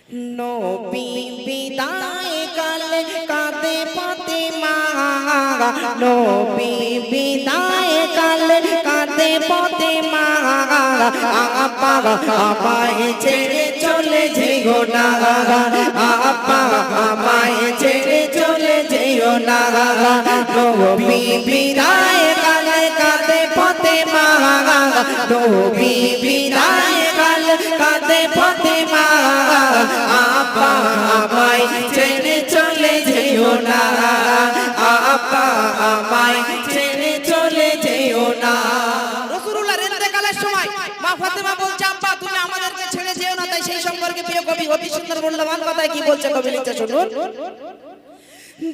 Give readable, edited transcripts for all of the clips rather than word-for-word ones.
নবী বিদায় কালে কাঁদে ফাতেমা, নবী বিদায় কালে কাঁদে ফাতেমা, আপা আমায় ছেড়ে চলে যেও না, আপা আমায় ছেড়ে চলে যেও না। নবী বিদায় কালে কাঁদে ফাতেমা, নবী বিদায় কালে কাঁদে ফাতেমা, আপা আমায় ছেড়ে চলে যেও না, আপা আমায় ছেড়ে চলে যেও না। রাসূলুল্লাহর ইন্তেকালের সময় মা ফাতেমা বলছে, আব্বা তুমি আমাদেরকে ছেড়ে যেও না। তাই সেই সম্পর্কে প্রিয় কবি অতি সুন্দর মূল্যবান কথায় কি বলছে কবি লিখছে শুনুন।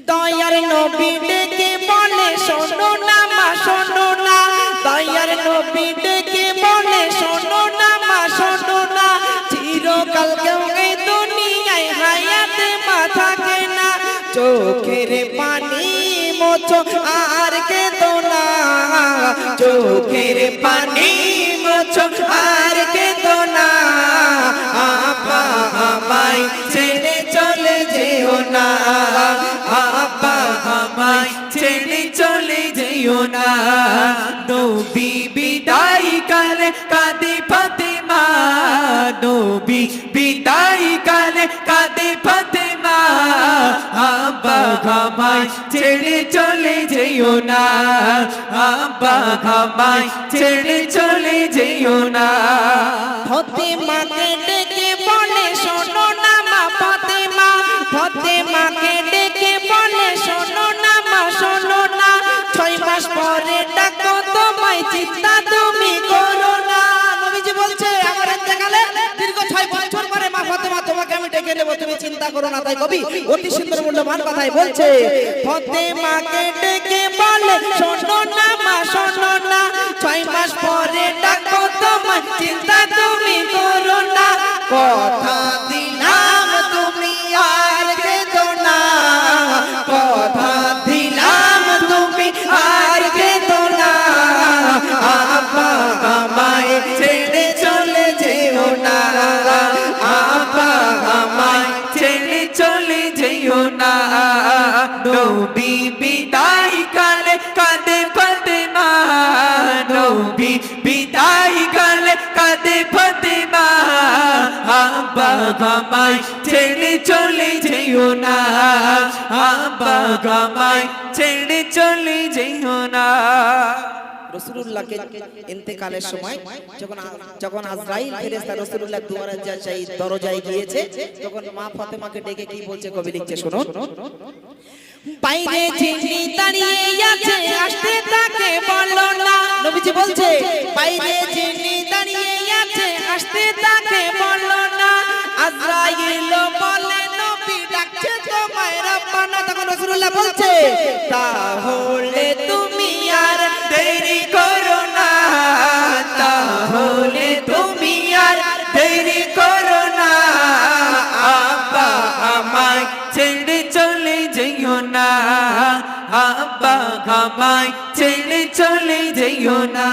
দয়ার নবী ডেকে বলে শোনো না মা শোনো না, দয়ার নবী ডেকে বলে শোনো না মা শোনো না, চিরকাল কেউ এই দুনিয়ায় হায়াতে মা থাকে না, চোখের পানি মোছো আর কেঁদো না, চোখের পানি মোছো আর কেঁদো না, আপা আমায় ছেড়ে চলে যেও না, আপা আমায় ছেড়ে চলে যেও না। নবী বিদায় কালে কাঁদে ফাতেমা, নবী বিদায় কালে কাঁদে ফাতেমা, আপা আমায় ছেড়ে চলে যেও না, আপা আমায় ছেড়ে চলে যেও না। ফাতেমাকে ডেকে বলে শোনো না মা ফাতেমা, ফাতেমাকে ডেকে বলে শোনো না মা শোনো না, 6 মাস পরে ডাকো তোমায় চিন্তা তুমি করো না। নবীজি বলছে আমার ইন্তেকালে দীর্ঘ 6 বছর পরে মা ফাতেমা তোমাকে আমি ডেকে নেব, তুমি চিন্তা করো না। তাই কবি অতি সুন্দর মূল্যবান কথাই বলছে, ফাতেমাকে ডেকে বলে শোনো না মা শোনো না, 6 মাস পরে ডাকো তোমায় চিন্তা তুমি করো না, কথা দিলাম তুমি আর কেঁদো না, কথা দিলাম তুমি আর কেঁদো না, আপা আমায় ছেড়ে চলে যেও না, আপা আমায় ছেড়ে চলে যেও না। নবী বিদায় কালে কাঁদে ফাতেমা, নবী বিদায় কালে কাঁদে ফাতেমা, আপা আমায় ছেড়ে চলে যেও না, আপা আমায় ছেড়ে চলে যেও না। রাসূলুল্লাহকে ইন্তেকালের সময় যখন আজরাইল ফেরেশতা রাসূলুল্লাহ দরজায় গিয়েছে, তখন মা ফাতেমাকে ডেকে কি বলছে কবি লিখছে শুনুন। বাইরে যিনি দাঁড়িয়ে আছে আসতে তাকে বলো না, নবীজি বলছে বাইরে যিনি দাঁড়িয়ে আছে আসতে তাকে বলো না, আজরাইল বলে নবী ডাকছে তোমায় রাব্বানা। তখন রাসূলুল্লাহ বলছে তাহলে তুমি আর দেরি করো না, তাহলে তুমি আর দেরি করো না, আপা আমায় ছেড়ে চলে যেও না, আপা আমায় ছেড়ে চলে যেও না।